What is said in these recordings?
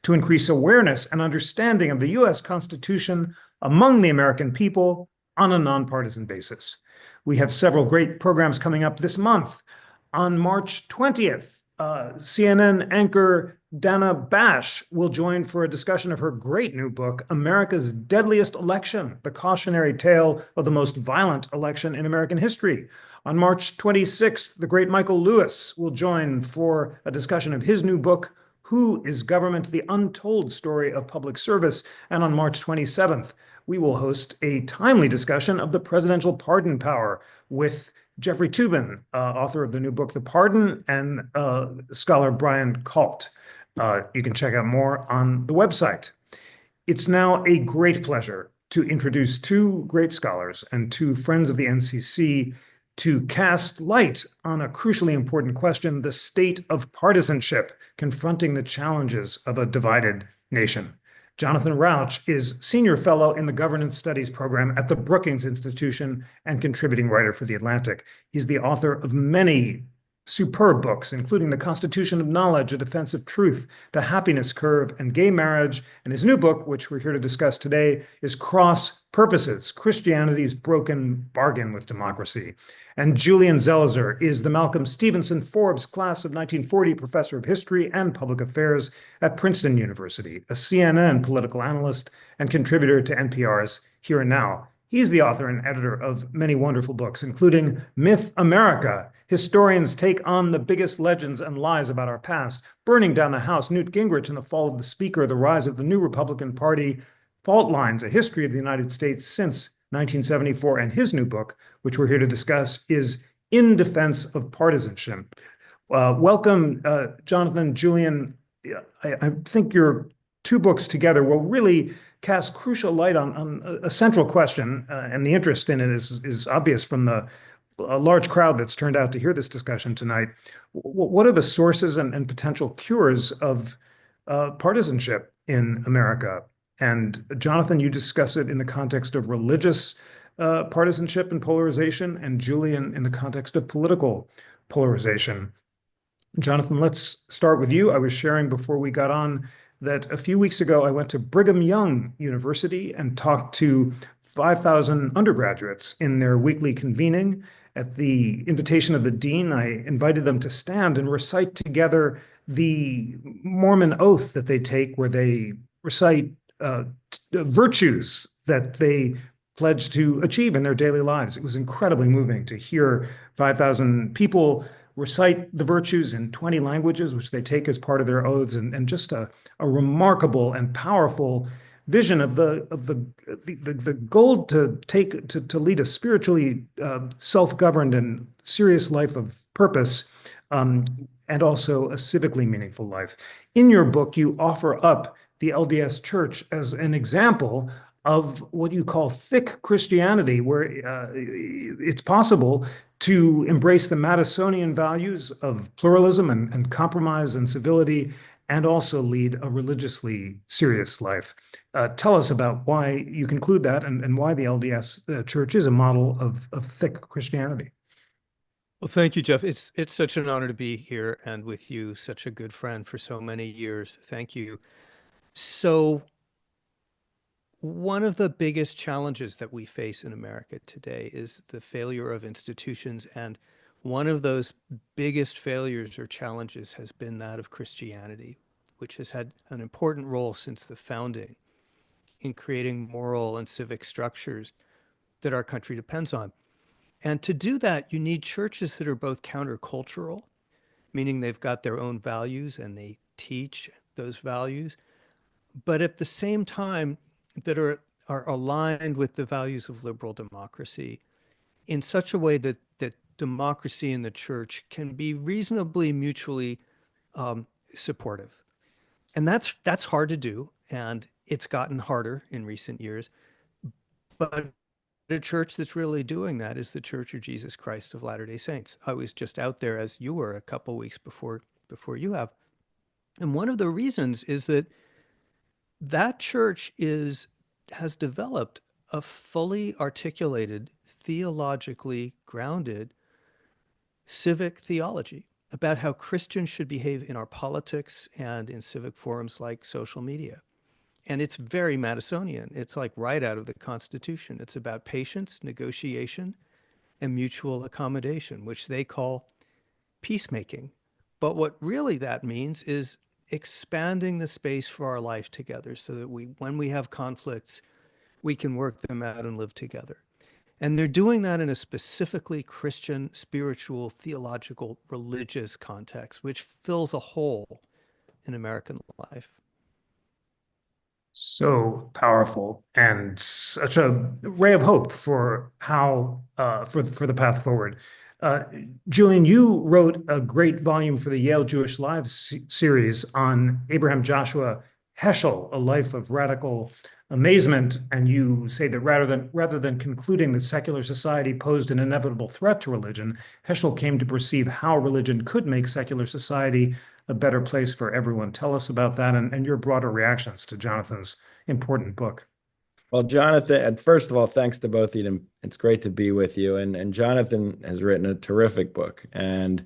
to increase awareness and understanding of the U.S. Constitution among the American people on a nonpartisan basis. We have several great programs coming up this month. On March 20th, CNN anchor Dana Bash will join for a discussion of her great new book, America's Deadliest Election, the cautionary tale of the most violent election in American history. On March 26th, the great Michael Lewis will join for a discussion of his new book, Who is Government? The Untold Story of Public Service. And on March 27th, we will host a timely discussion of the presidential pardon power with Jeffrey Toobin, author of the new book, The Pardon, and scholar Brian Kalt. You can check out more on the website. It's now a great pleasure to introduce two great scholars and two friends of the NCC to cast light on a crucially important question, the state of partisanship confronting the challenges of a divided nation. Jonathan Rauch is Senior Fellow in the Governance Studies program at the Brookings Institution and contributing writer for The Atlantic. He's the author of many superb books, including The Constitution of Knowledge, A Defense of Truth, The Happiness Curve, and Gay Marriage. And his new book, which we're here to discuss today, is Cross Purposes, Christianity's Broken Bargain with Democracy. And Julian Zelizer is the Malcolm Stevenson Forbes Class of 1940 Professor of History and Public Affairs at Princeton University, a CNN political analyst and contributor to NPR's Here and Now. He's the author and editor of many wonderful books, including Myth America, Historians Take on the Biggest Legends and Lies About Our Past, Burning Down the House, Newt Gingrich and the Fall of the Speaker, The Rise of the New Republican Party, Fault Lines, A History of the United States Since 1974, and his new book, which we're here to discuss, is In Defense of Partisanship. Welcome, Jonathan, Julian. I think your two books together will really cast crucial light on a central question, and the interest in it is obvious from a large crowd that's turned out to hear this discussion tonight. What are the sources and potential cures of partisanship in America? And Jonathan, you discuss it in the context of religious partisanship and polarization, and Julian in the context of political polarization. Jonathan, let's start with you. I was sharing before we got on that a few weeks ago, I went to Brigham Young University and talked to 5,000 undergraduates in their weekly convening. At the invitation of the dean, I invited them to stand and recite together the Mormon oath that they take, where they recite virtues that they pledge to achieve in their daily lives. It was incredibly moving to hear 5,000 people recite the virtues in 20 languages, which they take as part of their oaths, and just a remarkable and powerful vision of the goal to lead a spiritually self-governed and serious life of purpose, and also a civically meaningful life. In your book, you offer up the LDS Church as an example of what you call thick Christianity, where it's possible to embrace the Madisonian values of pluralism and compromise and civility, and also lead a religiously serious life. Tell us about why you conclude that and why the LDS Church is a model of thick Christianity. Well, thank you, Jeff. It's such an honor to be here and with you, such a good friend for so many years. Thank you. So one of the biggest challenges that we face in America today is the failure of institutions. And one of those biggest failures or challenges has been that of Christianity, which has had an important role since the founding in creating moral and civic structures that our country depends on. And to do that, you need churches that are both countercultural, meaning they've got their own values and they teach those values, but at the same time, that are aligned with the values of liberal democracy in such a way that democracy and the church can be reasonably mutually supportive. And that's hard to do, and it's gotten harder in recent years. But the church that's really doing that is the Church of Jesus Christ of Latter-day Saints. I was just out there, as you were, a couple weeks before you have. And one of the reasons is that church has developed a fully articulated, theologically grounded civic theology. about how Christians should behave in our politics and in civic forums like social media. And it's very Madisonian. It's like right out of the Constitution. It's about patience, negotiation, and mutual accommodation, which they call peacemaking. But what really that means is expanding the space for our life together so that when we have conflicts, we can work them out and live together. And they're doing that in a specifically Christian, spiritual, theological, religious context, which fills a hole in American life. So powerful and such a ray of hope for how for the path forward. Uh, Julian, you wrote a great volume for the Yale Jewish Lives series on Abraham Joshua Heschel, A Life of Radical Amazement, and you say that rather than concluding that secular society posed an inevitable threat to religion, Heschel came to perceive how religion could make secular society a better place for everyone. Tell us about that and your broader reactions to Jonathan's important book. Well, Jonathan, first of all, thanks to both of you. It's great to be with you. And Jonathan has written a terrific book. And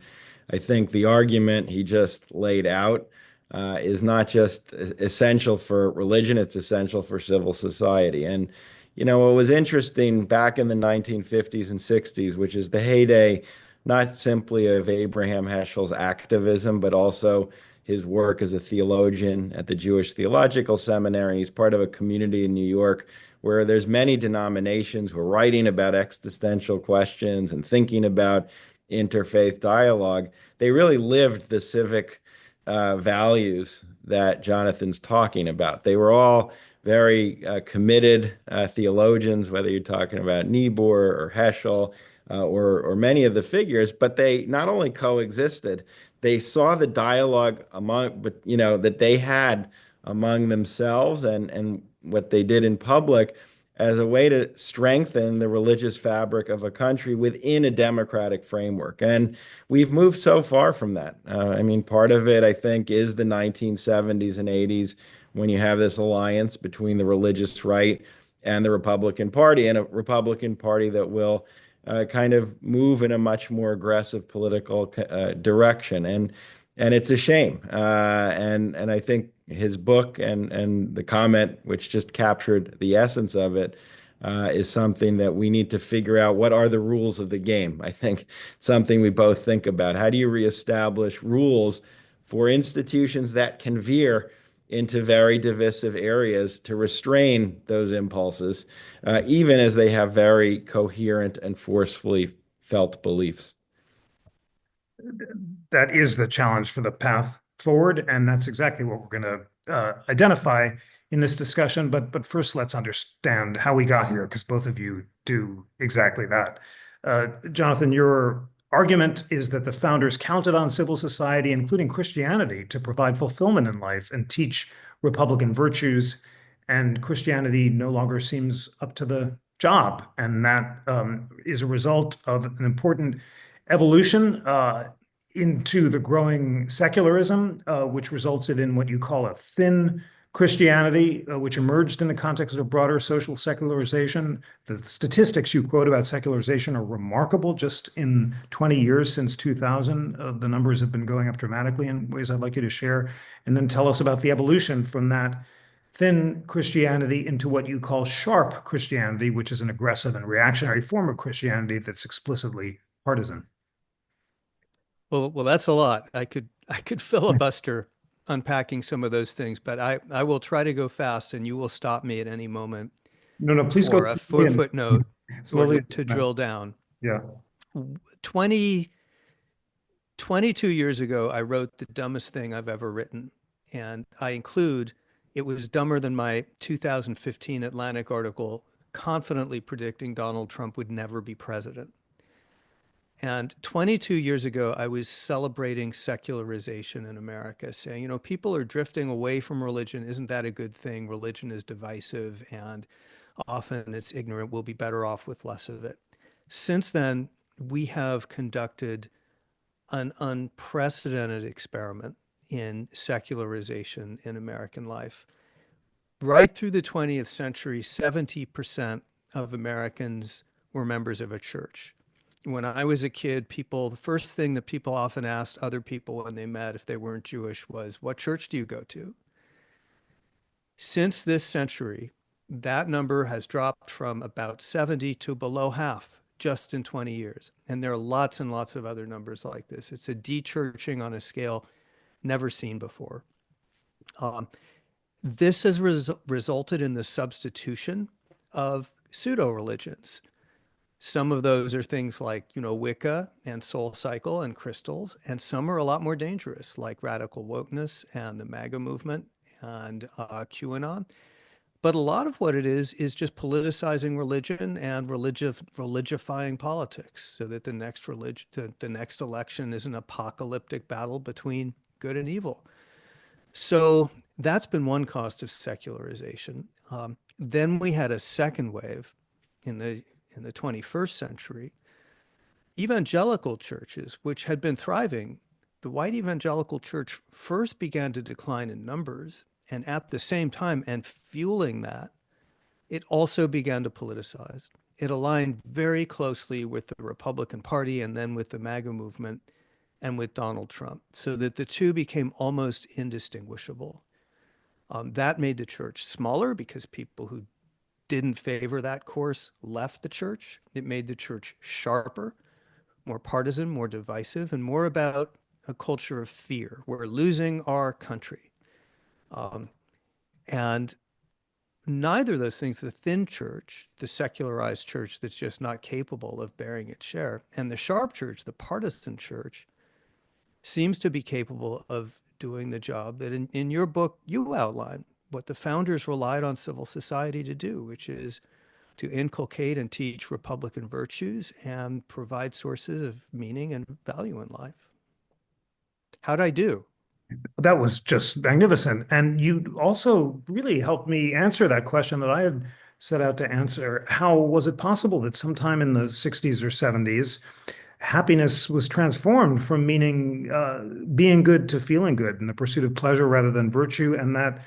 I think the argument he just laid out is not just essential for religion, it's essential for civil society. And, what was interesting back in the 1950s and 60s, which is the heyday, not simply of Abraham Heschel's activism, but also his work as a theologian at the Jewish Theological Seminary. He's part of a community in New York where there's many denominations who are writing about existential questions and thinking about interfaith dialogue. They really lived the civic values that Jonathan's talking about. They were all very committed theologians, whether you're talking about Niebuhr or Heschel or many of the figures, but they not only coexisted, they saw the dialogue that they had among themselves and what they did in public as a way to strengthen the religious fabric of a country within a democratic framework. And we've moved so far from that. Part of it, I think, is the 1970s and 80s when you have this alliance between the religious right and the Republican Party, and a Republican Party that will kind of move in a much more aggressive political direction. And it's a shame. And I think his book and the comment, which just captured the essence of it, is something that we need to figure out. What are the rules of the game? I think something we both think about. How do you reestablish rules for institutions that can veer into very divisive areas to restrain those impulses, even as they have very coherent and forcefully felt beliefs? That is the challenge for the path forward, and that's exactly what we're going to identify in this discussion. But first, let's understand how we got here, because both of you do exactly that. Jonathan, your argument is that the founders counted on civil society, including Christianity, to provide fulfillment in life and teach Republican virtues, and Christianity no longer seems up to the job. And that is a result of an important evolution into the growing secularism, which resulted in what you call a thin Christianity, which emerged in the context of broader social secularization. The statistics you quote about secularization are remarkable. Just in 20 years since 2000, the numbers have been going up dramatically in ways I'd like you to share. And then tell us about the evolution from that thin Christianity into what you call sharp Christianity, which is an aggressive and reactionary form of Christianity that's explicitly partisan. Well, that's a lot. I could filibuster unpacking some of those things, but I will try to go fast, and you will stop me at any moment No, please go for a footnote or slowly. to drill down. Yeah. 20, 22 years ago, I wrote the dumbest thing I've ever written, and it was dumber than my 2015 Atlantic article confidently predicting Donald Trump would never be president. And 22 years ago, I was celebrating secularization in America, saying, people are drifting away from religion. Isn't that a good thing? Religion is divisive and often it's ignorant. We'll be better off with less of it. Since then, we have conducted an unprecedented experiment in secularization in American life. Right through the 20th century, 70% of Americans were members of a church. When I was a kid, the first thing that people often asked other people when they met if they weren't Jewish was, what church do you go to? Since this century, that number has dropped from about 70 to below half just in 20 years. And there are lots and lots of other numbers like this. It's a de-churching on a scale never seen before. This has resulted in the substitution of pseudo-religions. Some of those are things like, Wicca and Soul Cycle and crystals, and some are a lot more dangerous, like radical wokeness and the MAGA movement and QAnon. But a lot of what it is just politicizing religion and religifying politics, so that the next election is an apocalyptic battle between good and evil. So that's been one cost of secularization. Then we had a second wave in the 21st century. Evangelical churches, which had been thriving, the white evangelical church first began to decline in numbers, and at the same time, and fueling that, it also began to politicize. It aligned very closely with the Republican Party and then with the MAGA movement and with Donald Trump, so that the two became almost indistinguishable. That made the church smaller because people who didn't favor that course left the church. It made the church sharper, more partisan, more divisive, and more about a culture of fear. We're losing our country. And neither of those things, the thin church, the secularized church that's just not capable of bearing its share, and the sharp church, the partisan church, seems to be capable of doing the job that in your book you outline, what the founders relied on civil society to do, which is to inculcate and teach Republican virtues and provide sources of meaning and value in life. How'd I do? That was just magnificent. And you also really helped me answer that question that I had set out to answer. How was it possible that sometime in the 60s or 70s, happiness was transformed from meaning being good to feeling good and the pursuit of pleasure rather than virtue? And that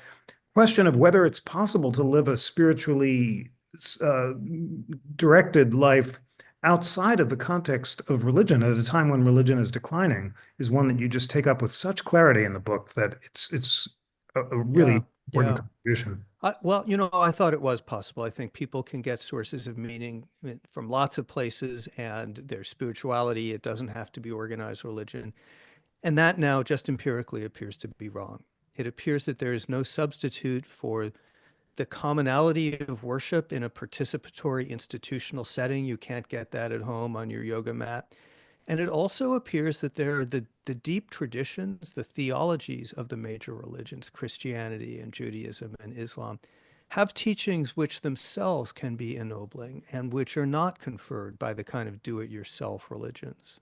question of whether it's possible to live a spiritually directed life outside of the context of religion at a time when religion is declining is one that you just take up with such clarity in the book that it's a really important contribution. Well, I thought it was possible. I think people can get sources of meaning from lots of places, and their spirituality, it doesn't have to be organized religion. And that now just empirically appears to be wrong. It appears that there is no substitute for the commonality of worship in a participatory institutional setting. You can't get that at home on your yoga mat. And it also appears that there are the deep traditions, the theologies of the major religions, Christianity and Judaism and Islam, have teachings which themselves can be ennobling and which are not conferred by the kind of do-it-yourself religions.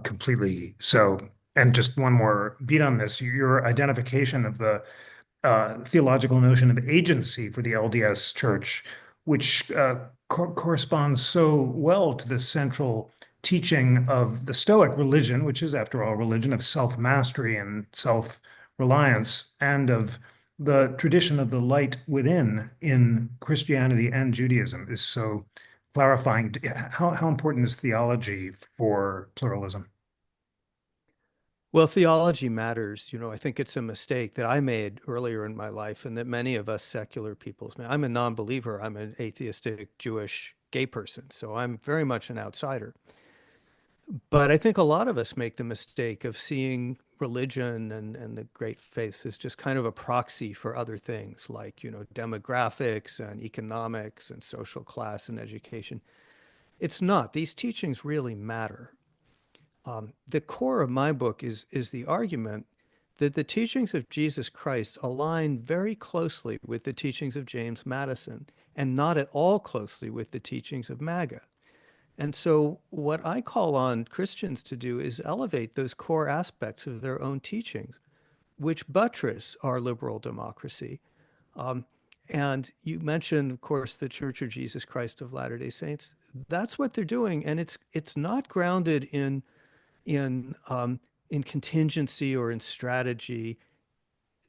Completely so. And just one more beat on this, your identification of the theological notion of agency for the LDS Church, which corresponds so well to the central teaching of the Stoic religion, which is, after all, a religion of self-mastery and self-reliance, and of the tradition of the light within in Christianity and Judaism, is so clarifying. How important is theology for pluralism? Well, theology matters. I think it's a mistake that I made earlier in my life and that many of us secular people made. I'm a non-believer. I'm an atheistic Jewish gay person, so I'm very much an outsider. But I think a lot of us make the mistake of seeing religion and the great faiths as just kind of a proxy for other things like, demographics and economics and social class and education. It's not. These teachings really matter. The core of my book is the argument that the teachings of Jesus Christ align very closely with the teachings of James Madison and not at all closely with the teachings of MAGA. And so what I call on Christians to do is elevate those core aspects of their own teachings, which buttress our liberal democracy. And you mentioned, of course, the Church of Jesus Christ of Latter-day Saints. That's what they're doing, and it's not grounded in contingency or in strategy.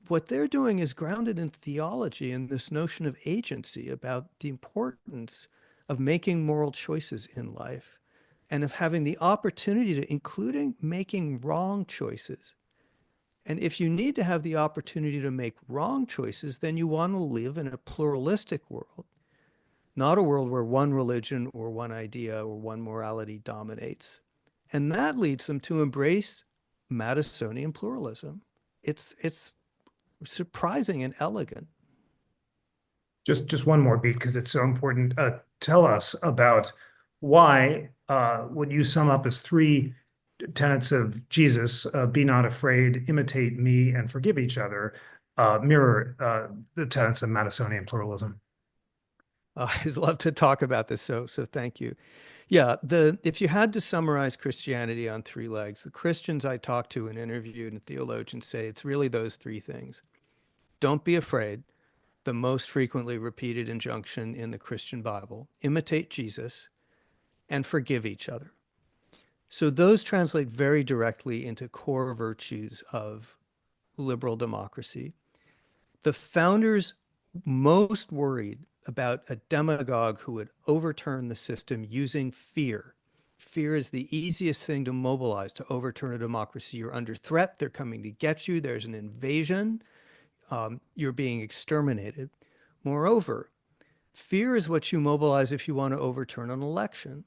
What they're doing is grounded in theology and this notion of agency, about the importance of making moral choices in life and of having the opportunity to, including making wrong choices. And if you need to have the opportunity to make wrong choices, then you want to live in a pluralistic world, not a world where one religion or one idea or one morality dominates. And that leads them to embrace Madisonian pluralism. It's surprising and elegant. Just one more beat because it's so important. Tell us about why what you sum up as three tenets of Jesus, be not afraid, imitate me, and forgive each other, mirror the tenets of Madisonian pluralism. I always love to talk about this, so thank you. Yeah, if you had to summarize Christianity on three legs, the Christians I talk to and interviewed and theologians say it's really those three things. Don't be afraid, the most frequently repeated injunction in the Christian Bible. Imitate Jesus and forgive each other. So those translate very directly into core virtues of liberal democracy. The founders most worried about a demagogue who would overturn the system using fear. Fear is the easiest thing to mobilize to overturn a democracy. You're under threat. They're coming to get you. There's an invasion. You're being exterminated. Moreover, fear is what you mobilize if you want to overturn an election.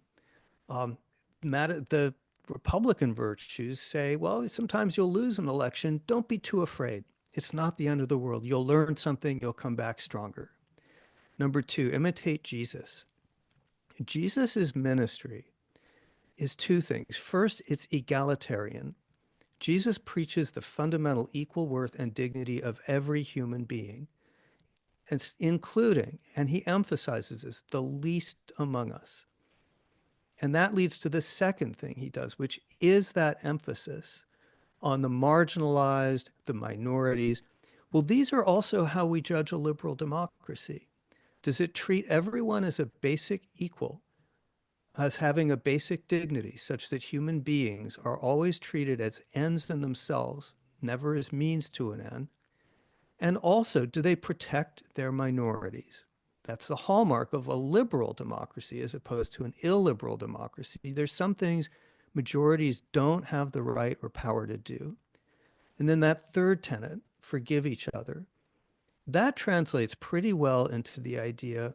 The Republican virtues say, well, sometimes you'll lose an election. Don't be too afraid. It's not the end of the world. You'll learn something. You'll come back stronger. Number two, imitate Jesus. Jesus's ministry is two things. First, it's egalitarian. Jesus preaches the fundamental equal worth and dignity of every human being, including, and he emphasizes this, the least among us. And that leads to the second thing he does, which is that emphasis on the marginalized, the minorities. Well, these are also how we judge a liberal democracy. Does it treat everyone as a basic equal, as having a basic dignity, such that human beings are always treated as ends in themselves, never as means to an end? And also, do they protect their minorities? That's the hallmark of a liberal democracy as opposed to an illiberal democracy. There's some things majorities don't have the right or power to do. And then that third tenet, forgive each other, that translates pretty well into the idea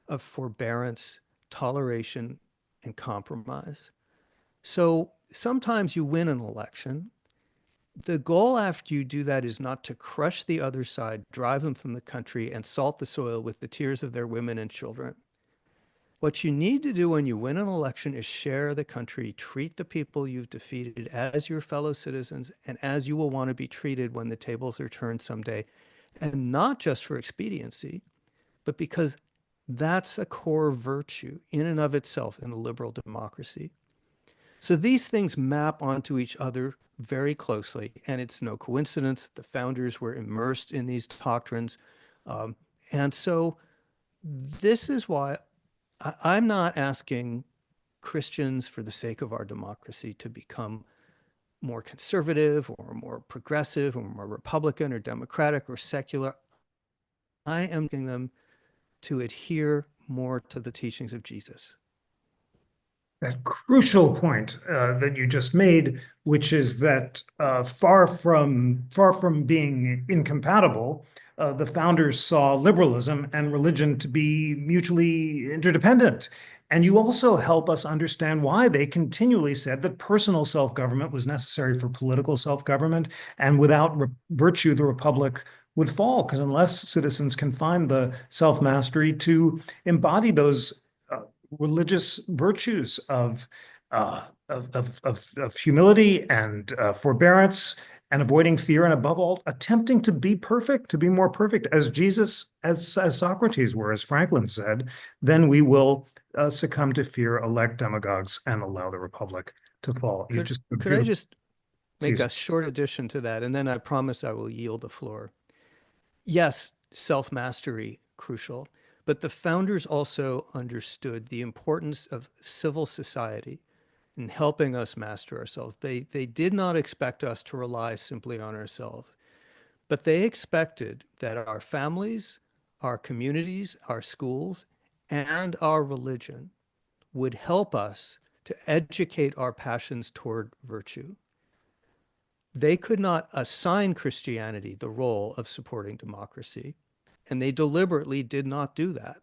of forbearance, toleration, and compromise. So sometimes you win an election. The goal after you do that is not to crush the other side, drive them from the country, and salt the soil with the tears of their women and children. What you need to do when you win an election is share the country, treat the people you've defeated as your fellow citizens and as you will want to be treated when the tables are turned someday. And not just for expediency, but because that's a core virtue in and of itself in a liberal democracy. So these things map onto each other very closely, and it's no coincidence the founders were immersed in these doctrines. And so this is why I'm not asking Christians, for the sake of our democracy, to become more conservative or more progressive or more Republican or Democratic or secular. I am asking them to adhere more to the teachings of Jesus. That crucial point that you just made, which is that far from being incompatible, the founders saw liberalism and religion to be mutually interdependent. And you also help us understand why they continually said that personal self-government was necessary for political self-government, and without virtue, the republic would fall, because unless citizens can find the self-mastery to embody those religious virtues of humility and forbearance and avoiding fear, and above all, attempting to be perfect, to be more perfect as Jesus, as Socrates were, as Franklin said, then we will succumb to fear, elect demagogues, and allow the republic to fall. Could I just make Please. a short addition to that, and then I promise I will yield the floor. Yes, self-mastery, crucial, but the founders also understood the importance of civil society in helping us master ourselves. They did not expect us to rely simply on ourselves, but they expected that our families, our communities, our schools, and our religion would help us to educate our passions toward virtue. They could not assign Christianity the role of supporting democracy, and they deliberately did not do that.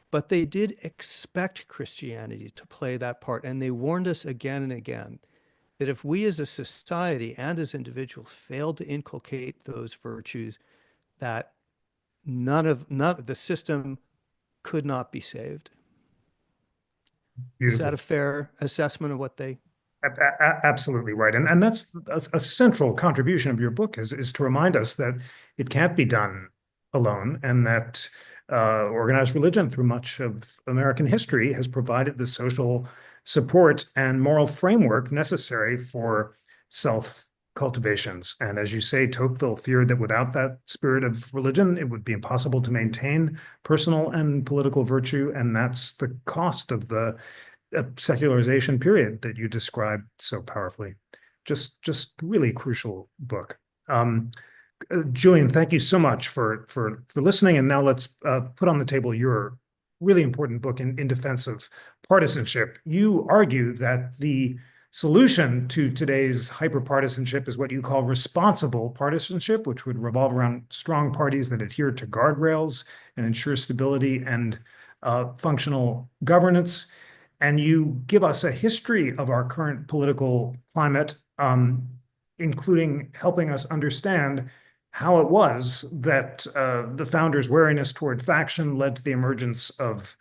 But they did expect Christianity to play that part, and they warned us again and again that if we as a society and as individuals failed to inculcate those virtues, that none of the system could not be saved. Is that Beautiful. a fair assessment of what they? Absolutely right. And that's a central contribution of your book is to remind us that it can't be done alone, and that organized religion through much of American history has provided the social support and moral framework necessary for self-cultivations. And as you say, Tocqueville feared that without that spirit of religion, it would be impossible to maintain personal and political virtue. And that's the cost of the secularization period that you described so powerfully. Just really crucial book. Julian, thank you so much for listening. And now let's put on the table your really important book in Defense of Partisanship. You argue that the solution to today's hyperpartisanship is what you call responsible partisanship, which would revolve around strong parties that adhere to guardrails and ensure stability and functional governance. And you give us a history of our current political climate, including helping us understand how it was that the founders' wariness toward faction led to the emergence of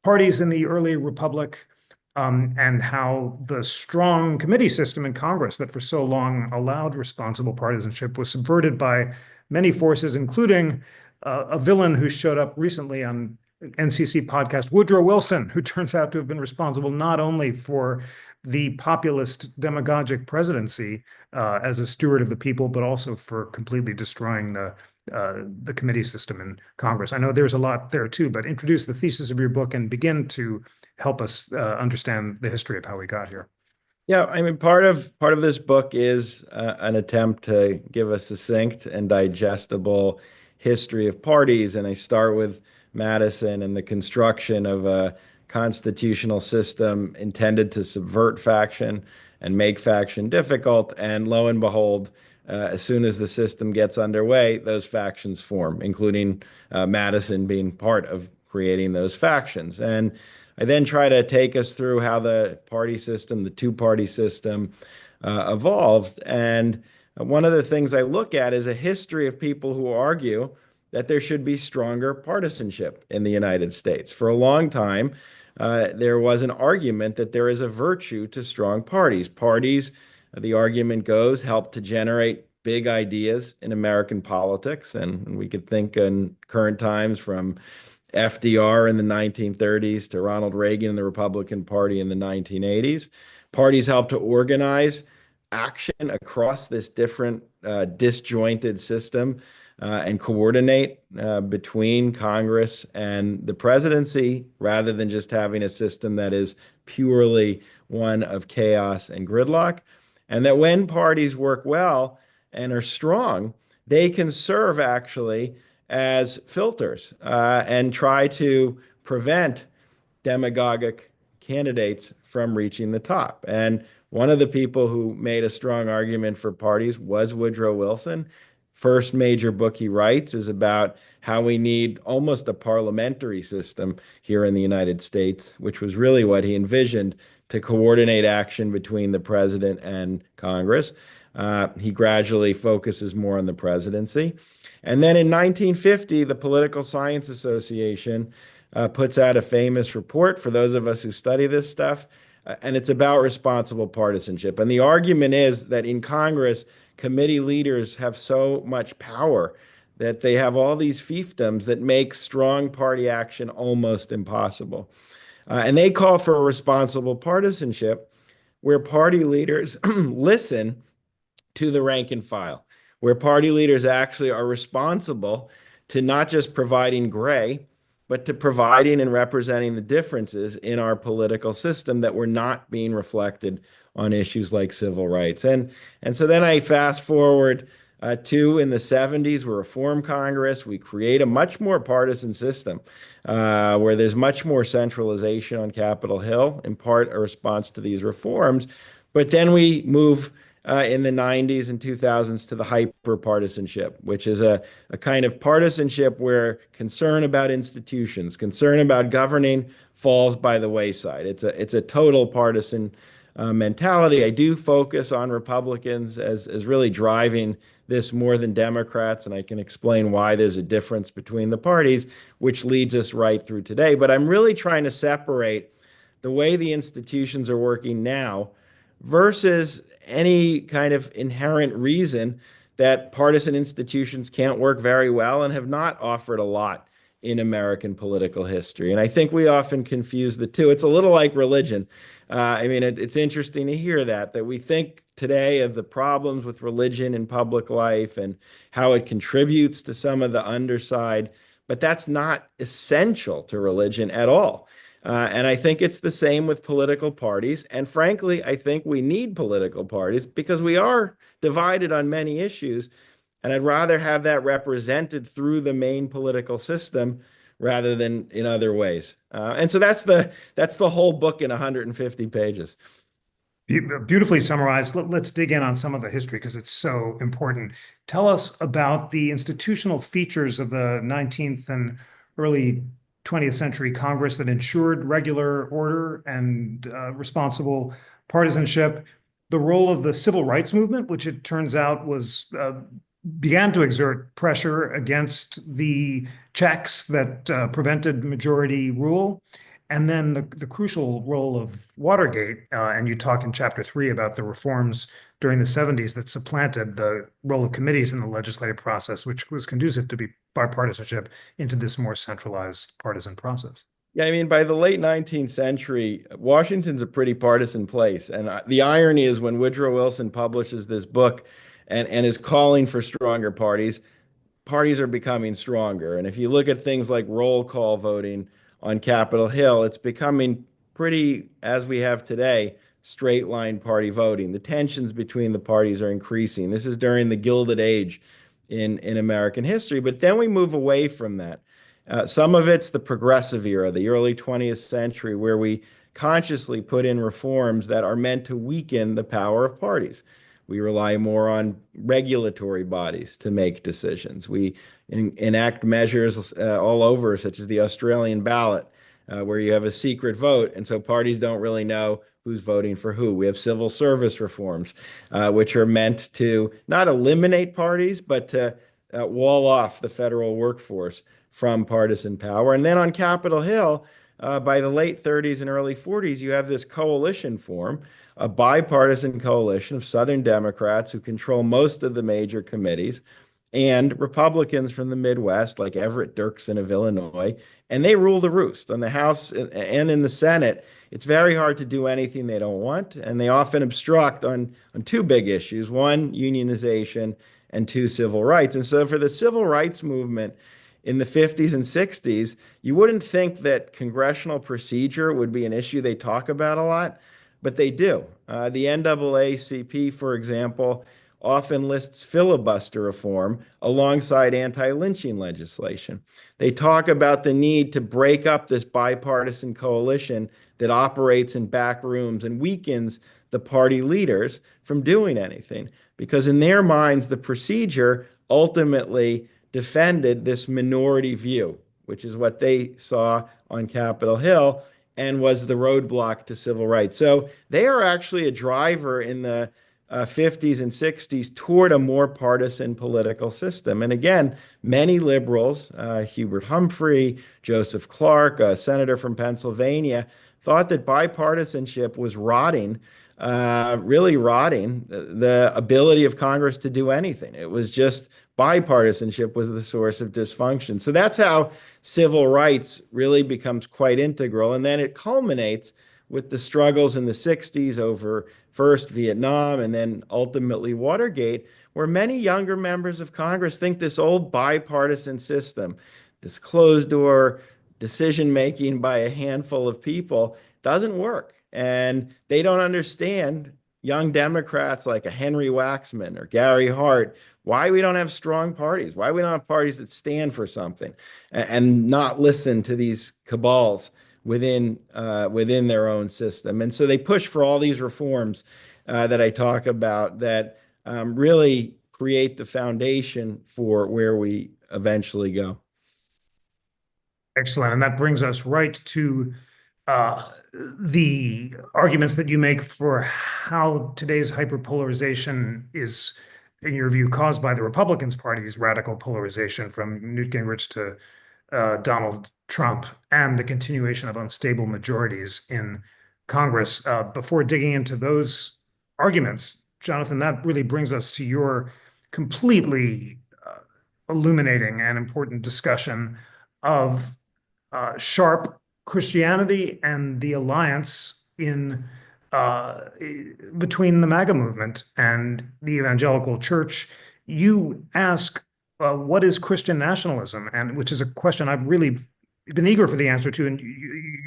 parties in the early republic, and how the strong committee system in Congress that for so long allowed responsible partisanship was subverted by many forces, including a villain who showed up recently on NCC podcast, Woodrow Wilson, who turns out to have been responsible not only for the populist demagogic presidency as a steward of the people, but also for completely destroying the committee system in Congress. I know there's a lot there too, but introduce the thesis of your book and begin to help us understand the history of how we got here. Yeah, I mean, part of this book is an attempt to give a succinct and digestible history of parties, and I start with Madison and the construction of a constitutional system intended to subvert faction and make faction difficult. And lo and behold, as soon as the system gets underway, those factions form, including Madison being part of creating those factions. And I then try to take us through how the party system, the two-party system, evolved. And one of the things I look at is a history of people who argue that there should be stronger partisanship in the United States. For a long time, there was an argument that there is a virtue to strong parties. Parties, the argument goes, help to generate big ideas in American politics. And we could think in current times from FDR in the 1930s to Ronald Reagan and the Republican Party in the 1980s. Parties help to organize action across this different disjointed system and coordinate between Congress and the presidency, rather than just having a system that is purely one of chaos and gridlock. And that when parties work well and are strong, they can serve actually as filters and try to prevent demagogic candidates from reaching the top. And one of the people who made a strong argument for parties was Woodrow Wilson. First major book he writes is about how we need almost a parliamentary system here in the United States, which was really what he envisioned to coordinate action between the president and Congress. He gradually focuses more on the presidency. And then in 1950, the Political Science Association puts out a famous report for those of us who study this stuff, and it's about responsible partisanship. And the argument is that in Congress, committee leaders have so much power that they have all these fiefdoms that make strong party action almost impossible. And they call for a responsible partisanship where party leaders listen to the rank and file, where party leaders actually are responsible to not just providing gray, but to providing and representing the differences in our political system that were not being reflected on issues like civil rights. And so then I fast forward Two, in the 70s, we reform Congress. We create a much more partisan system where there's much more centralization on Capitol Hill, in part a response to these reforms. But then we move in the 90s and 2000s to the hyper-partisanship, which is a kind of partisanship where concern about institutions, concern about governing falls by the wayside. It's a total partisan mentality. I do focus on Republicans as really driving this more than Democrats, and I can explain why there's a difference between the parties, which leads us right through today. But I'm really trying to separate the way the institutions are working now versus any kind of inherent reason that partisan institutions can't work very well and have not offered a lot in American political history. And I think we often confuse the two. It's a little like religion. I mean, it's interesting to hear that we think today of the problems with religion in public life and how it contributes to some of the underside, but that's not essential to religion at all. And I think it's the same with political parties. And frankly, I think we need political parties because we are divided on many issues. And I'd rather have that represented through the main political system rather than in other ways. And so that's the whole book in 150 pages. Beautifully summarized. Let's dig in on some of the history because it's so important. Tell us about the institutional features of the 19th and early 20th century Congress that ensured regular order and responsible partisanship, the role of the civil rights movement, which it turns out was began to exert pressure against the checks that prevented majority rule, and then the crucial role of Watergate. And you talk in chapter 3 about the reforms during the 70s that supplanted the role of committees in the legislative process, which was conducive to bipartisanship, into this more centralized partisan process. Yeah, I mean, by the late 19th century, Washington's a pretty partisan place. And the irony is when Woodrow Wilson publishes this book and is calling for stronger parties, parties are becoming stronger. And if you look at things like roll call voting on Capitol Hill, it's becoming pretty, as we have today, straight line party voting. The tensions between the parties are increasing. This is during the Gilded Age in American history. But then we move away from that. Some of it's the progressive era, the early 20th century, where we consciously put in reforms that are meant to weaken the power of parties. We rely more on regulatory bodies to make decisions. We enact measures all over, such as the Australian ballot, where you have a secret vote, and so parties don't really know who's voting for who. We have civil service reforms, which are meant to not eliminate parties, but to wall off the federal workforce from partisan power. And then on Capitol Hill, by the late 30s and early 40s, you have this coalition form, a bipartisan coalition of Southern Democrats who control most of the major committees and Republicans from the Midwest, like Everett Dirksen of Illinois, and they rule the roost. On the House and in the Senate, it's very hard to do anything they don't want, and they often obstruct on two big issues: one, unionization, and two, civil rights. And so for the civil rights movement in the 50s and 60s, you wouldn't think that congressional procedure would be an issue they talk about a lot, but they do. The NAACP, for example, often lists filibuster reform alongside anti-lynching legislation. They talk about the need to break up this bipartisan coalition that operates in back rooms and weakens the party leaders from doing anything, because in their minds, the procedure ultimately defended this minority view, which is what they saw on Capitol Hill and was the roadblock to civil rights. So they are actually a driver in the 50s and 60s toward a more partisan political system. And again, many liberals, Hubert Humphrey, Joseph Clark, a senator from Pennsylvania, thought that bipartisanship was rotting, really rotting the ability of Congress to do anything. It was just bipartisanship was the source of dysfunction. So that's how civil rights really becomes quite integral. And then it culminates with the struggles in the 60s over first Vietnam and then ultimately Watergate, where many younger members of Congress think this old bipartisan system, this closed door decision-making by a handful of people, doesn't work. And they don't understand, young Democrats like a Henry Waxman or Gary Hart, why we don't have strong parties, why we don't have parties that stand for something and not listen to these cabals within their own system. And so they push for all these reforms that I talk about that really create the foundation for where we eventually go. Excellent. And that brings us right to the arguments that you make for how today's hyperpolarization is, in your view, caused by the Republicans Party's radical polarization from Newt Gingrich to Donald Trump and the continuation of unstable majorities in Congress. Before digging into those arguments, Jonathan, that really brings us to your completely illuminating and important discussion of sharp Christianity and the alliance in between the MAGA movement and the evangelical church. You ask, what is Christian nationalism? And which is a question I've really been eager for the answer to, and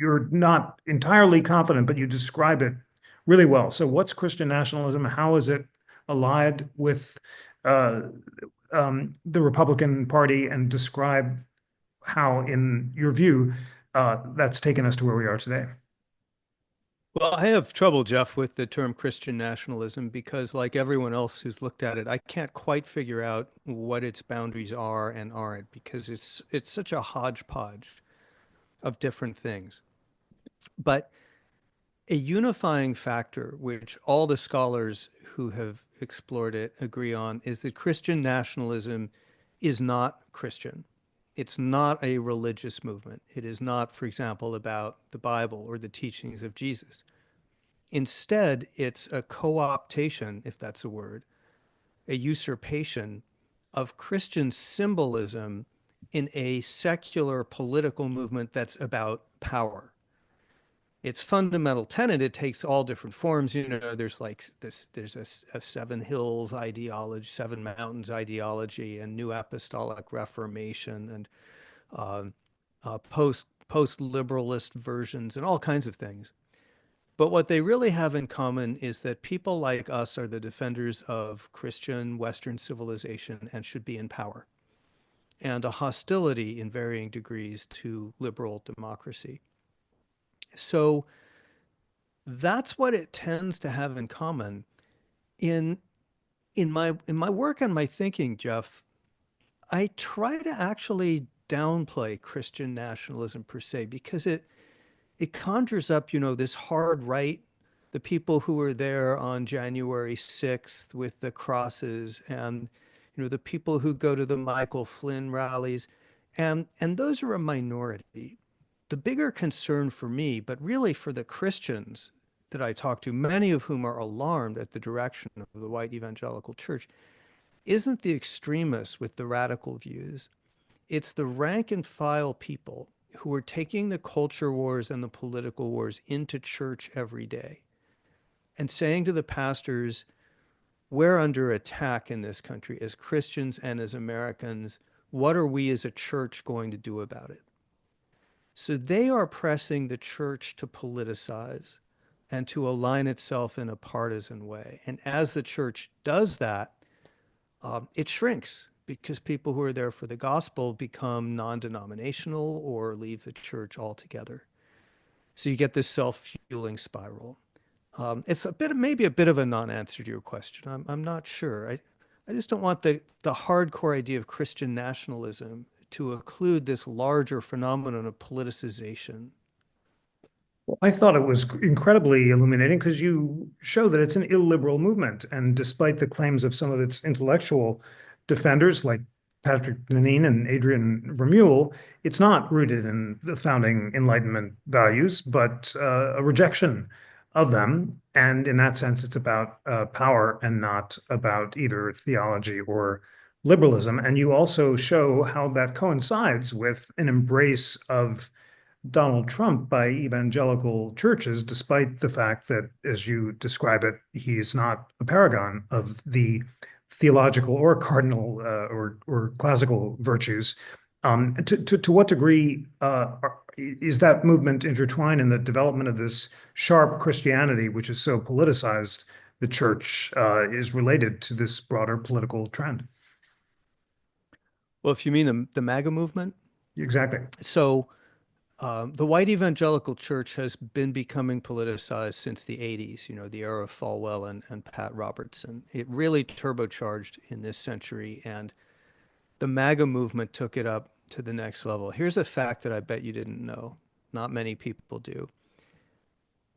you're not entirely confident, but you describe it really well. So what's Christian nationalism? How is it allied with the Republican Party? And describe how, in your view, that's taken us to where we are today. Well, I have trouble, Jeff, with the term Christian nationalism because, like everyone else who's looked at it, I can't quite figure out what its boundaries are and aren't because it's such a hodgepodge of different things. But a unifying factor, which all the scholars who have explored it agree on, is that Christian nationalism is not Christian. It's not a religious movement. It is not, for example, about the Bible or the teachings of Jesus. Instead, it's a co-optation, if that's a word, a usurpation of Christian symbolism in a secular political movement that's about power. Its fundamental tenet, it takes all different forms. You know, there's like this, there's a seven hills ideology, seven mountains ideology, and New Apostolic Reformation, and post-liberalist versions, and all kinds of things. But what they really have in common is that people like us are the defenders of Christian Western civilization and should be in power, and a hostility in varying degrees to liberal democracy. So that's what it tends to have in common. In my work and my thinking, Jeff, I try to actually downplay Christian nationalism per se because it conjures up, you know, this hard right, the people who were there on January 6th with the crosses, and you know, the people who go to the Michael Flynn rallies, and those are a minority. The bigger concern for me, but really for the Christians that I talk to, many of whom are alarmed at the direction of the white evangelical church, isn't the extremists with the radical views. It's the rank and file people who are taking the culture wars and the political wars into church every day and saying to the pastors, we're under attack in this country as Christians and as Americans. What are we as a church going to do about it? So they are pressing the church to politicize and to align itself in a partisan way. And as the church does that, it shrinks because people who are there for the gospel become non-denominational or leave the church altogether. So you get this self-fueling spiral. It's maybe a bit of a non-answer to your question. I'm not sure. I just don't want the hardcore idea of Christian nationalism to include this larger phenomenon of politicization. Well, I thought it was incredibly illuminating because you show that it's an illiberal movement. And despite the claims of some of its intellectual defenders like Patrick Deneen and Adrian Vermeule, it's not rooted in the founding Enlightenment values, but a rejection of them. And in that sense, it's about power and not about either theology or liberalism. And you also show how that coincides with an embrace of Donald Trump by evangelical churches, despite the fact that, as you describe it, he's not a paragon of the theological or cardinal or classical virtues. To what degree is that movement intertwined in the development of this sharp Christianity, which is so politicized? The church is related to this broader political trend. Well, if you mean the MAGA movement, Exactly. so the white evangelical church has been becoming politicized since the 80s, the era of Falwell and Pat Robertson. It really turbocharged in this century, and the MAGA movement took it up to the next level. Here's a fact that I bet you didn't know. Not many people do.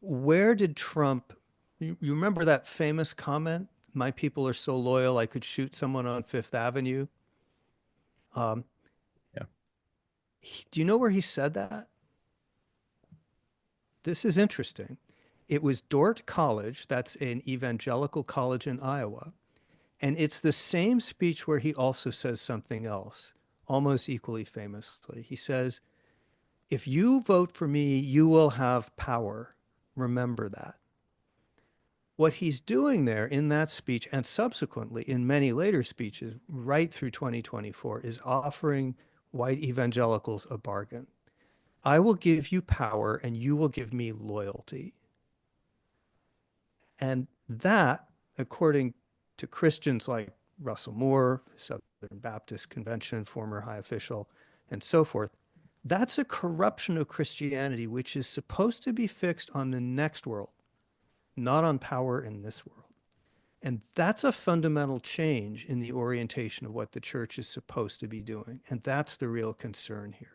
Where did Trump, you remember that famous comment, "My people are so loyal, I could shoot someone on Fifth Avenue"? Um, Yeah. do you know where he said that? This is interesting. It was Dordt College, that's an evangelical college in Iowa. And it's the same speech where he also says something else, almost equally famously. He says, "If you vote for me, you will have power. Remember that." What he's doing there in that speech and subsequently in many later speeches right through 2024 is offering white evangelicals a bargain. I will give you power and you will give me loyalty. And that, according to Christians like Russell Moore, Southern Baptist Convention, former high official, and so forth, that's a corruption of Christianity, which is supposed to be fixed on the next world, not on power in this world. And that's a fundamental change in the orientation of what the church is supposed to be doing. And that's the real concern here.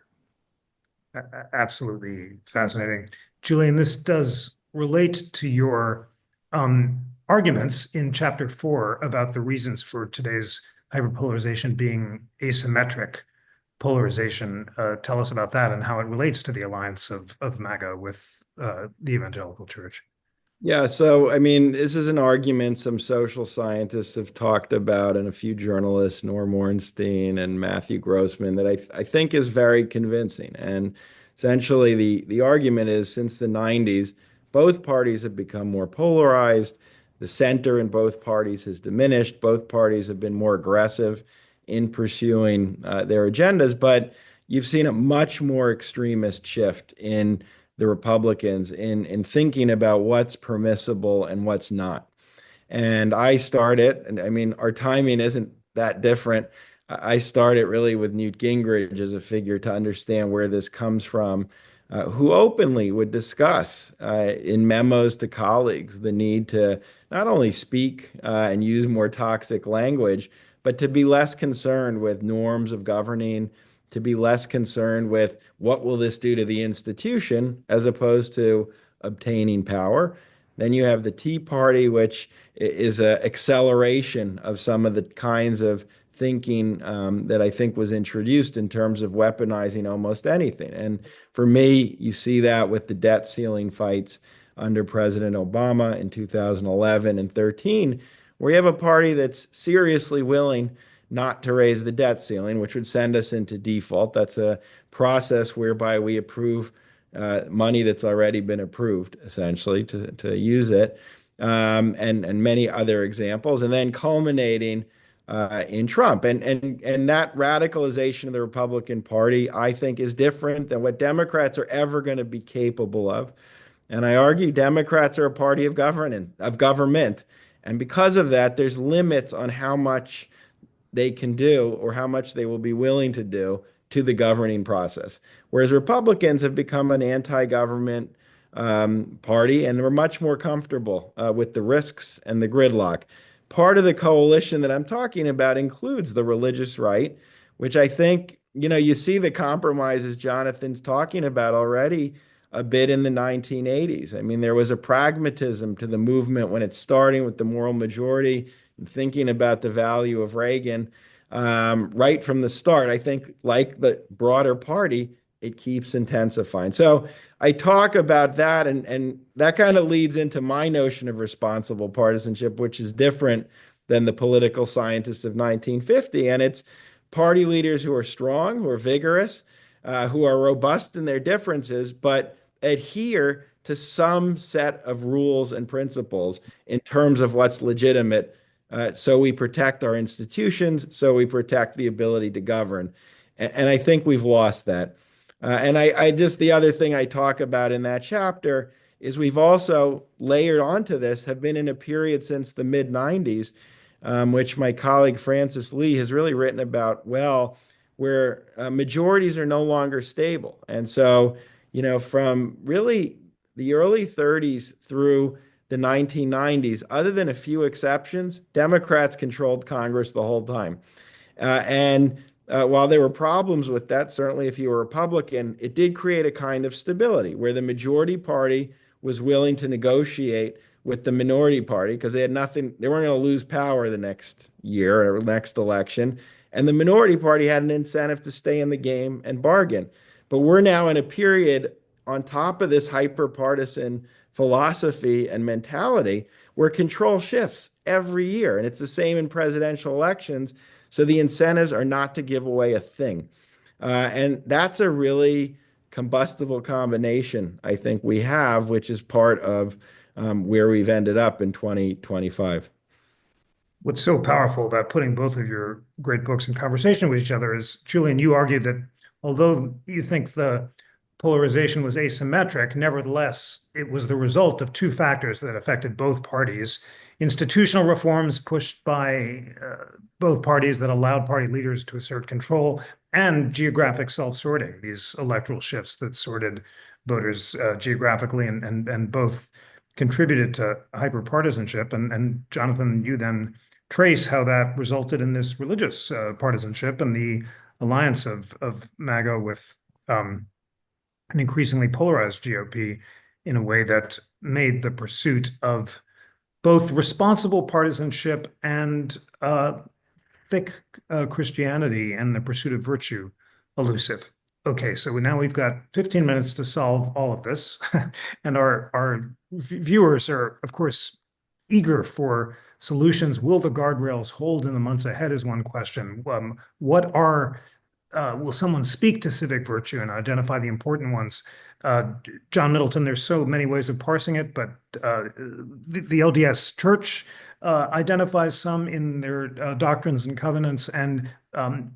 Absolutely fascinating. Julian, this does relate to your arguments in chapter 4 about the reasons for today's hyperpolarization being asymmetric polarization. Tell us about that and how it relates to the alliance of MAGA with the evangelical church. Yeah, so I mean, this is an argument some social scientists have talked about, and a few journalists, Norm Ornstein and Matthew Grossman, that I think is very convincing. And essentially, the argument is since the 90s, both parties have become more polarized. The center in both parties has diminished. Both parties have been more aggressive in pursuing their agendas, but you've seen a much more extremist shift in the Republicans in thinking about what's permissible and what's not. And I started, and I mean, our timing isn't that different. I started really with Newt Gingrich as a figure to understand where this comes from, who openly would discuss in memos to colleagues the need to not only speak and use more toxic language, but to be less concerned with norms of governing, to be less concerned with what will this do to the institution as opposed to obtaining power. Then you have the Tea Party, which is an acceleration of some of the kinds of thinking that I think was introduced in terms of weaponizing almost anything. And for me, you see that with the debt ceiling fights under President Obama in 2011 and 13, where you have a party that's seriously willing not to raise the debt ceiling, which would send us into default. That's a process whereby we approve money that's already been approved, essentially, to use it, and many other examples, and then culminating in Trump. And that radicalization of the Republican Party, I think, is different than what Democrats are ever going to be capable of. And I argue Democrats are a party of government. And because of that, there's limits on how much they can do or how much they will be willing to do to the governing process. Whereas Republicans have become an anti-government party and are much more comfortable with the risks and the gridlock. Part of the coalition that I'm talking about includes the religious right, which I think, you see the compromises Jonathan's talking about already a bit in the 1980s. I mean, there was a pragmatism to the movement when it's starting with the moral majority and thinking about the value of Reagan right from the start. I think, like the broader party, it keeps intensifying. So I talk about that, and that kind of leads into my notion of responsible partisanship, which is different than the political scientists of 1950. And it's party leaders who are strong, who are vigorous, who are robust in their differences, but adhere to some set of rules and principles in terms of what's legitimate. So we protect our institutions, so we protect the ability to govern. And I think we've lost that. And I just, the other thing I talk about in that chapter is we've also layered onto this, have been in a period since the mid 90s, which my colleague Francis Lee has really written about well, where majorities are no longer stable. And so, from really the early 30s through the 1990s, other than a few exceptions, Democrats controlled Congress the whole time. And while there were problems with that, certainly if you were a Republican, it did create a kind of stability where the majority party was willing to negotiate with the minority party because they had nothing, they weren't going to lose power the next year or next election. And the minority party had an incentive to stay in the game and bargain. But we're now in a period on top of this hyper-partisan philosophy and mentality where control shifts every year. And it's the same in presidential elections. So the incentives are not to give away a thing. And that's a really combustible combination, I think we have, which is part of where we've ended up in 2025. What's so powerful about putting both of your great books in conversation with each other is, Julian, you argued that although you think the polarization was asymmetric, nevertheless, it was the result of two factors that affected both parties: institutional reforms pushed by both parties that allowed party leaders to assert control, and geographic self-sorting, these electoral shifts that sorted voters geographically, and both contributed to hyperpartisanship. And Jonathan, you then trace how that resulted in this religious partisanship and the alliance of MAGA with an increasingly polarized GOP in a way that made the pursuit of both responsible partisanship and thick Christianity and the pursuit of virtue elusive. Okay, so now we've got 15 minutes to solve all of this. And our viewers are, of course, eager for solutions. Will the guardrails hold in the months ahead is one question. Will someone speak to civic virtue and identify the important ones? John Middleton, there's so many ways of parsing it, but the LDS Church identifies some in their doctrines and covenants, and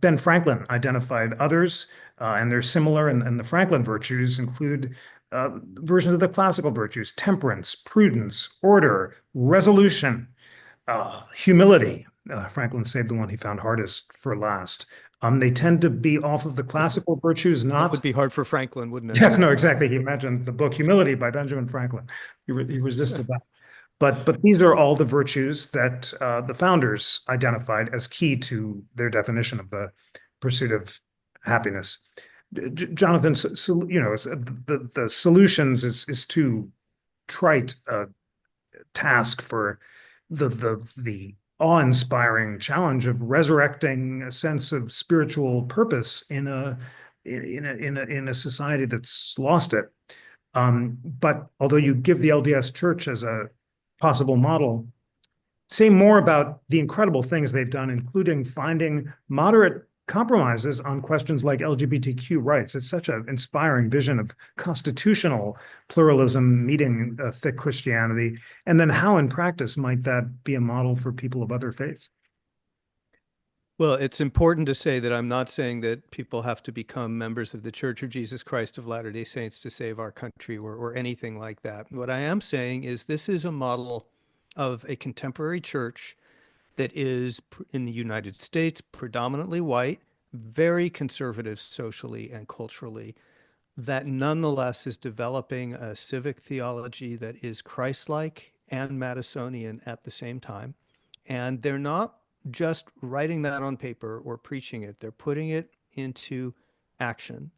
Ben Franklin identified others, and they're similar, and the Franklin virtues include versions of the classical virtues: temperance, prudence, order, resolution, humility. Franklin saved the one he found hardest for last. They tend to be off of the classical virtues, That not. would be hard for Franklin, wouldn't it? Yes, no, exactly. He imagined the book Humility by Benjamin Franklin. He resisted that. But these are all the virtues that the founders identified as key to their definition of the pursuit of happiness. Jonathan, the solutions is too trite a task for the awe-inspiring challenge of resurrecting a sense of spiritual purpose in a society that's lost it. But although you give the LDS Church as a possible model, say more about the incredible things they've done, including finding moderate compromises on questions like LGBTQ rights. It's such an inspiring vision of constitutional pluralism meeting thick Christianity. And then how in practice might that be a model for people of other faiths? Well, it's important to say that I'm not saying that people have to become members of the Church of Jesus Christ of Latter-day Saints to save our country or anything like that. What I am saying is this is a model of a contemporary church that is, in the United States, predominantly white, very conservative socially and culturally, that nonetheless is developing a civic theology that is Christ-like and Madisonian at the same time. And they're not just writing that on paper or preaching it, they're putting it into action.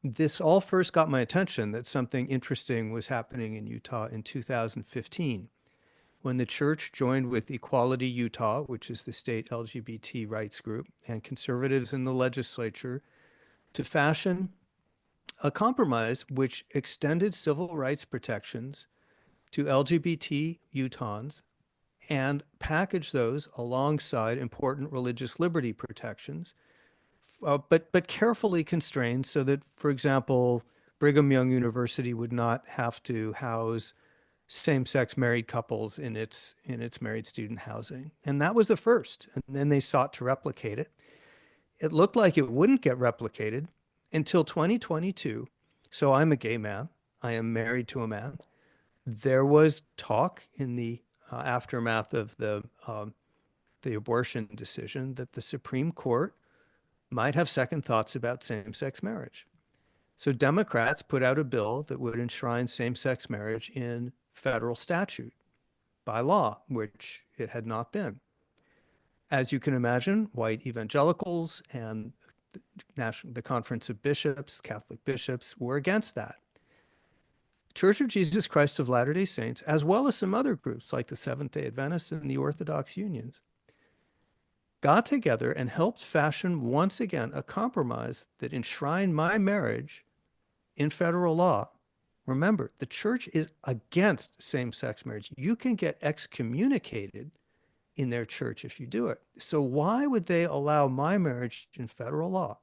This all first got my attention that something interesting was happening in Utah in 2015 when the church joined with Equality Utah, which is the state LGBT rights group, and conservatives in the legislature to fashion a compromise which extended civil rights protections to LGBT Utahns and package those alongside important religious liberty protections, but carefully constrained so that, for example, Brigham Young University would not have to house same-sex married couples in its married student housing. And that was a first. And then they sought to replicate it. It looked like it wouldn't get replicated until 2022. So I'm a gay man. I am married to a man. There was talk in the aftermath of the abortion decision that the Supreme Court might have second thoughts about same-sex marriage. So Democrats put out a bill that would enshrine same-sex marriage in federal statute by law, which it had not been. As you can imagine, white evangelicals and the Conference of Bishops, Catholic bishops, were against that. Church of Jesus Christ of Latter-day Saints, as well as some other groups like the Seventh-day Adventists and the Orthodox Unions, got together and helped fashion once again a compromise that enshrined my marriage in federal law. Remember, the church is against same-sex marriage. You can get excommunicated in their church if you do it. So why would they allow my marriage in federal law?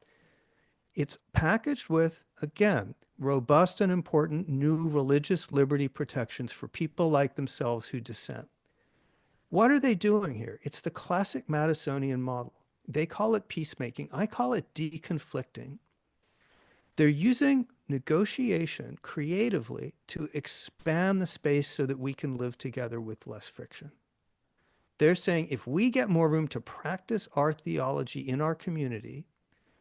It's packaged with, again, robust and important new religious liberty protections for people like themselves who dissent. What are they doing here? It's the classic Madisonian model. They call it peacemaking. I call it deconflicting. They're using negotiation creatively to expand the space so that we can live together with less friction. They're saying if we get more room to practice our theology in our community,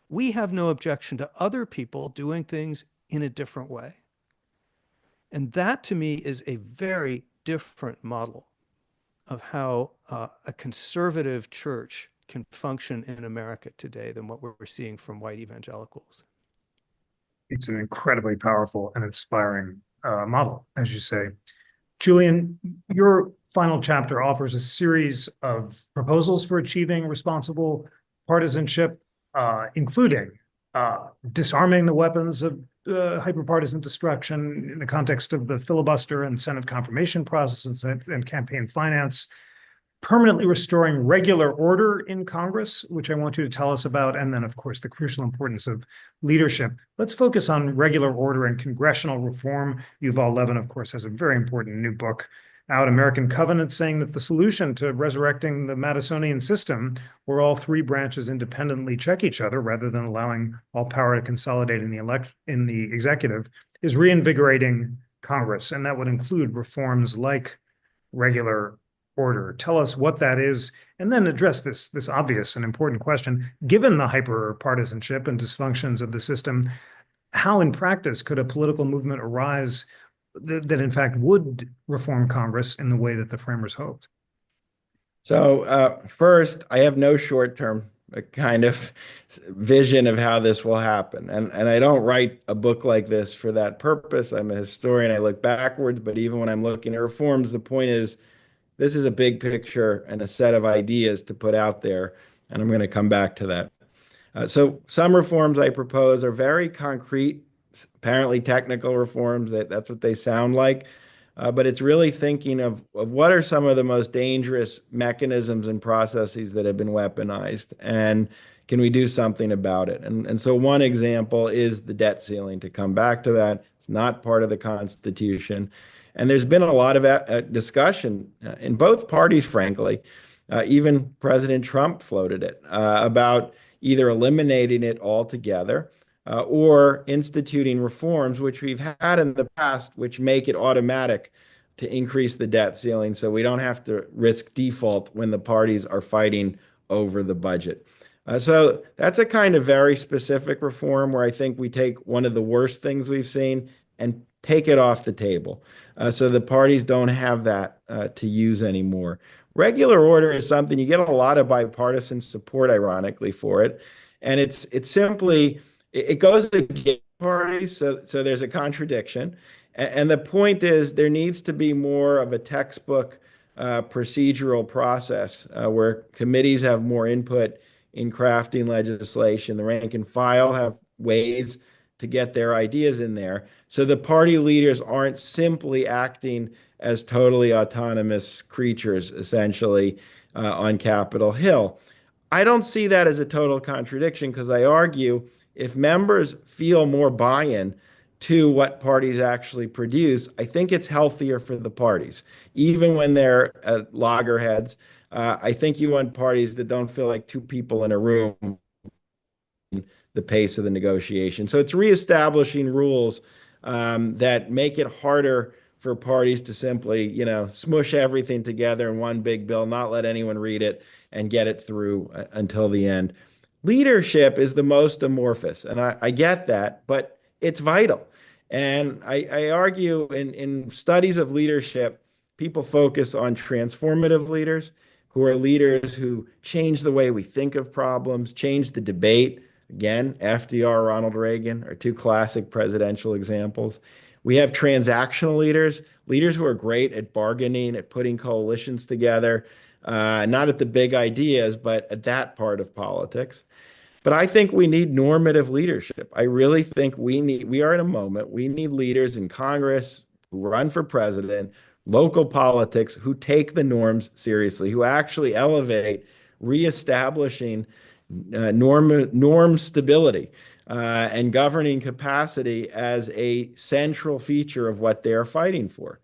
we have no objection to other people doing things in a different way. And that to me is a very different model of how a conservative church can function in America today than what we're seeing from white evangelicals. It's an incredibly powerful and inspiring model, as you say. Julian, your final chapter offers a series of proposals for achieving responsible partisanship, including disarming the weapons of hyperpartisan destruction in the context of the filibuster and Senate confirmation processes and campaign finance, permanently restoring regular order in Congress, which I want you to tell us about, and then, of course, the crucial importance of leadership. Let's focus on regular order and congressional reform. Yuval Levin, of course, has a very important new book out, American Covenant, saying that the solution to resurrecting the Madisonian system, where all three branches independently check each other rather than allowing all power to consolidate in the executive, is reinvigorating Congress, and that would include reforms like regular order. Tell us what that is, and then address this obvious and important question. Given the hyper-partisanship and dysfunctions of the system, how in practice could a political movement arise that in fact would reform Congress in the way that the framers hoped? So first, I have no short-term kind of vision of how this will happen. And I don't write a book like this for that purpose. I'm a historian. I look backwards, but even when I'm looking at reforms, the point is, this is a big picture and a set of ideas to put out there, and I'm going to come back to that. So some reforms I propose are very concrete, apparently technical reforms. That's what they sound like, but it's really thinking of what are some of the most dangerous mechanisms and processes that have been weaponized, and can we do something about it? And so one example is the debt ceiling. To come back to that, it's not part of the Constitution. And there's been a lot of discussion in both parties, frankly. Even President Trump floated it about either eliminating it altogether or instituting reforms, which we've had in the past, which make it automatic to increase the debt ceiling so we don't have to risk default when the parties are fighting over the budget. So that's a kind of very specific reform where I think we take one of the worst things we've seen and take it off the table. So the parties don't have that to use anymore. Regular order is something you get a lot of bipartisan support, ironically, for it. And it's simply, it goes against parties, so there's a contradiction. And the point is there needs to be more of a textbook procedural process where committees have more input in crafting legislation. The rank and file have ways to get their ideas in there. So the party leaders aren't simply acting as totally autonomous creatures, essentially, on Capitol Hill. I don't see that as a total contradiction because I argue if members feel more buy-in to what parties actually produce, I think it's healthier for the parties. Even when they're at loggerheads, I think you want parties that don't feel like two people in a room the pace of the negotiation. So it's reestablishing rules that make it harder for parties to simply, smush everything together in one big bill, not let anyone read it and get it through until the end. leadership is the most amorphous, and I get that, but it's vital. And I argue in studies of leadership, people focus on transformative leaders who are leaders who change the way we think of problems, change the debate. Again, FDR, Ronald Reagan are two classic presidential examples. We have transactional leaders, leaders who are great at bargaining, at putting coalitions together, not at the big ideas, but at that part of politics. But I think we need normative leadership. I really think we are in a moment, we need leaders in Congress who run for president, local politics, who take the norms seriously, who actually elevate reestablishing norm stability and governing capacity as a central feature of what they're fighting for.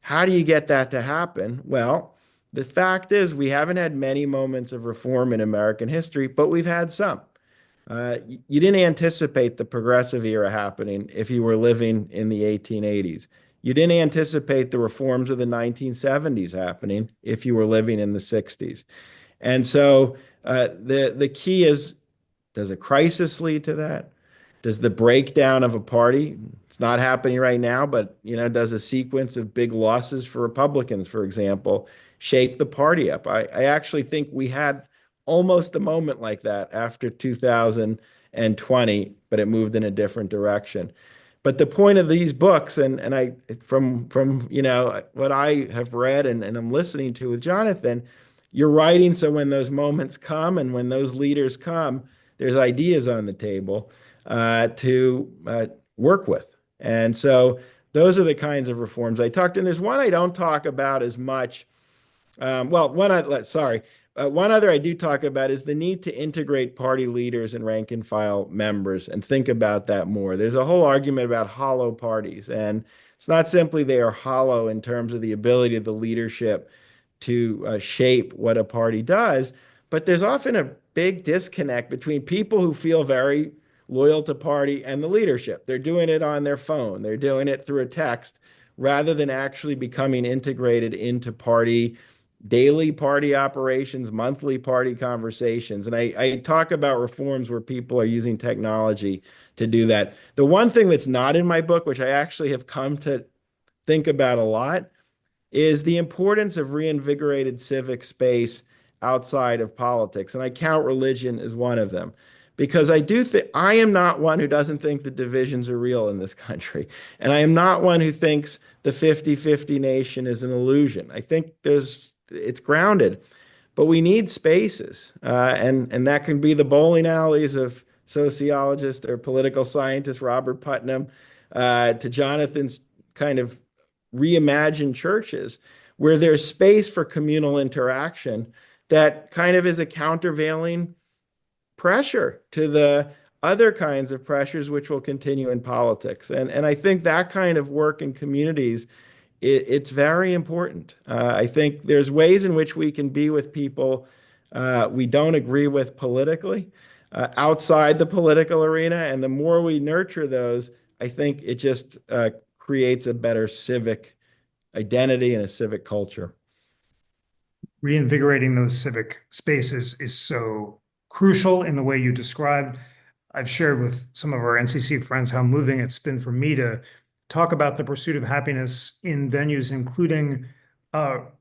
How do you get that to happen? Well, the fact is we haven't had many moments of reform in American history, but we've had some. You didn't anticipate the progressive era happening if you were living in the 1880s. You didn't anticipate the reforms of the 1970s happening if you were living in the 60s. And so the key is, does a crisis lead to that? Does the breakdown of a party, it's not happening right now, but does a sequence of big losses for Republicans, for example, shake the party up? I actually think we had almost a moment like that after 2020, but it moved in a different direction. But the point of these books, and I from what I have read and I'm listening to with Jonathan, you're writing so when those moments come and when those leaders come, there's ideas on the table to work with. And so those are the kinds of reforms I talked. And there's one I don't talk about as much. One other I do talk about is the need to integrate party leaders and rank and file members and think about that more. There's a whole argument about hollow parties, and it's not simply they are hollow in terms of the ability of the leadership to shape what a party does, but there's often a big disconnect between people who feel very loyal to party and the leadership. They're doing it on their phone. They're doing it through a text rather than actually becoming integrated into daily party operations, monthly party conversations. And I talk about reforms where people are using technology to do that. The one thing that's not in my book, which I actually have come to think about a lot, is the importance of reinvigorated civic space outside of politics. And I count religion as one of them. Because I do think I am not one who doesn't think the divisions are real in this country. And I am not one who thinks the 50-50 nation is an illusion. I think it's grounded. But we need spaces. And that can be the bowling alleys of sociologist or political scientist Robert Putnam to Jonathan's kind of reimagined churches where there's space for communal interaction that kind of is a countervailing pressure to the other kinds of pressures which will continue in politics. And I think that kind of work in communities, it's very important. I think there's ways in which we can be with people we don't agree with politically outside the political arena. And the more we nurture those, I think it just creates a better civic identity and a civic culture. Reinvigorating those civic spaces is so crucial in the way you described. I've shared with some of our NCC friends how moving it's been for me to talk about the pursuit of happiness in venues, including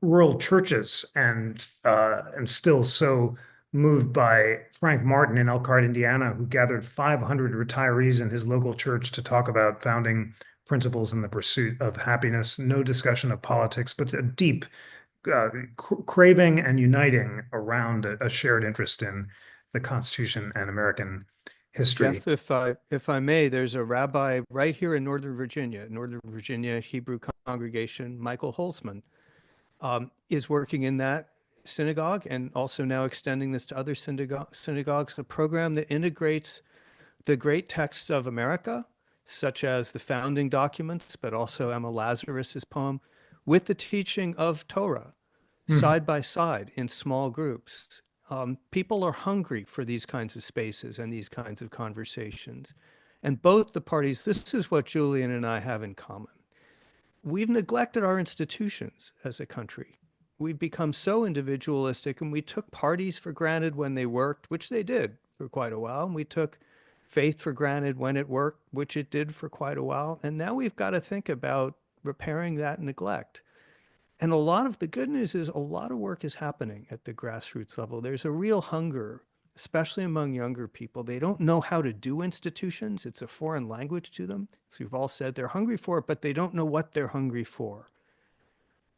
rural churches, and am still so moved by Frank Martin in Elkhart, Indiana, who gathered 500 retirees in his local church to talk about founding principles in the pursuit of happiness. No discussion of politics, but a deep craving and uniting around a shared interest in the Constitution and American history. Jeff, if I may, there's a rabbi right here in Northern Virginia Hebrew congregation, Michael Holzman, is working in that synagogue and also now extending this to other synagogues, a program that integrates the great texts of America, such as the founding documents, but also Emma Lazarus's poem, with the teaching of Torah, side by side in small groups. People are hungry for these kinds of spaces and these kinds of conversations. And both the parties, this is what Julian and I have in common. We've neglected our institutions as a country. We've become so individualistic, and we took parties for granted when they worked, which they did for quite a while, and we took faith for granted when it worked, which it did for quite a while. And now we've got to think about repairing that neglect. And a lot of the good news is a lot of work is happening at the grassroots level. There's a real hunger, especially among younger people. They don't know how to do institutions. It's a foreign language to them. So we've all said they're hungry for it, but they don't know what they're hungry for.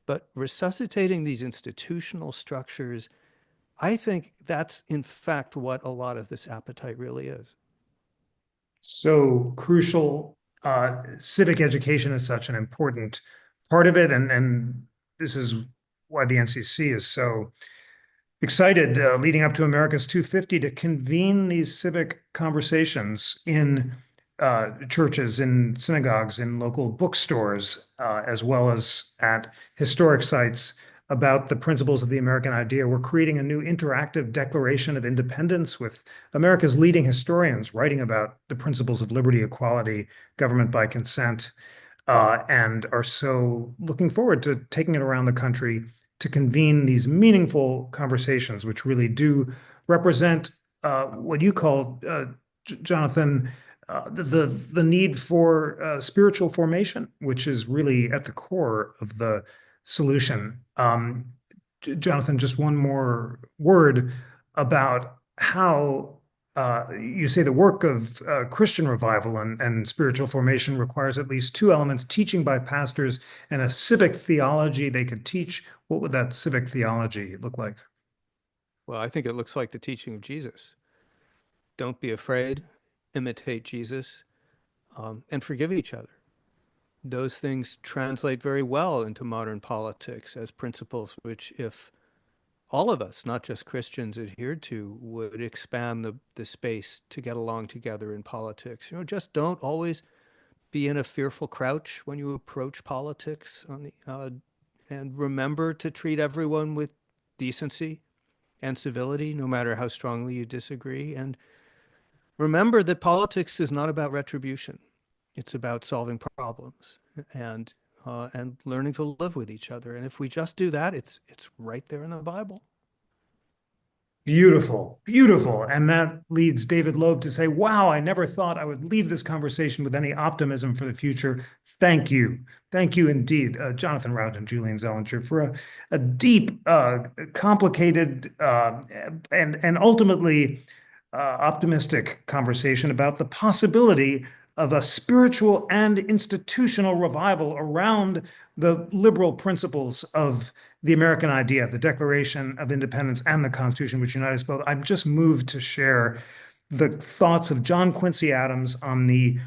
But resuscitating these institutional structures, I think that's in fact what a lot of this appetite really is. So crucial. Civic education is such an important part of it, and this is why the NCC is so excited leading up to America's 250 to convene these civic conversations in churches, in synagogues, in local bookstores, as well as at historic sites about the principles of the American idea. We're creating a new interactive Declaration of Independence with America's leading historians writing about the principles of liberty, equality, government by consent, and are so looking forward to taking it around the country to convene these meaningful conversations, which really do represent what you call, Jonathan, the need for spiritual formation, which is really at the core of the solution. Jonathan, just one more word about how you say the work of Christian revival and spiritual formation requires at least two elements: teaching by pastors and a civic theology they could teach. What would that civic theology look like? Well, I think it looks like the teaching of Jesus. Don't be afraid, imitate Jesus, and forgive each other. Those things translate very well into modern politics as principles which, if all of us, not just Christians, adhered to, would expand the space to get along together in politics. Just don't always be in a fearful crouch when you approach politics and remember to treat everyone with decency and civility, no matter how strongly you disagree. And remember that politics is not about retribution. It's about solving problems and learning to live with each other. And if we just do that, it's right there in the Bible. Beautiful, beautiful. And that leads David Loeb to say, wow, I never thought I would leave this conversation with any optimism for the future. Thank you. Thank you indeed, Jonathan Rauch and Julian Zelizer, for a deep, complicated, and ultimately optimistic conversation about the possibility of a spiritual and institutional revival around the liberal principles of the American idea, the Declaration of Independence and the Constitution, which unite us both. I'm just moved to share the thoughts of John Quincy Adams on the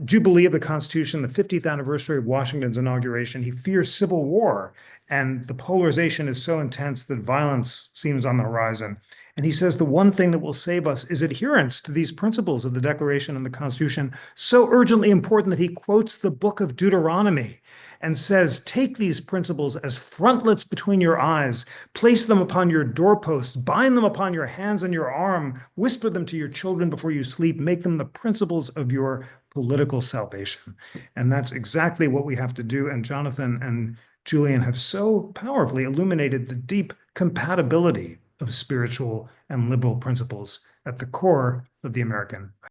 Jubilee of the Constitution, the 50th anniversary of Washington's inauguration. He fears civil war, and the polarization is so intense that violence seems on the horizon. And he says the one thing that will save us is adherence to these principles of the Declaration and the Constitution, so urgently important that he quotes the book of Deuteronomy and says, take these principles as frontlets between your eyes, place them upon your doorposts, bind them upon your hands and your arm, whisper them to your children before you sleep, make them the principles of your political salvation. And that's exactly what we have to do. And Jonathan and Julian have so powerfully illuminated the deep compatibility of spiritual and liberal principles at the core of the American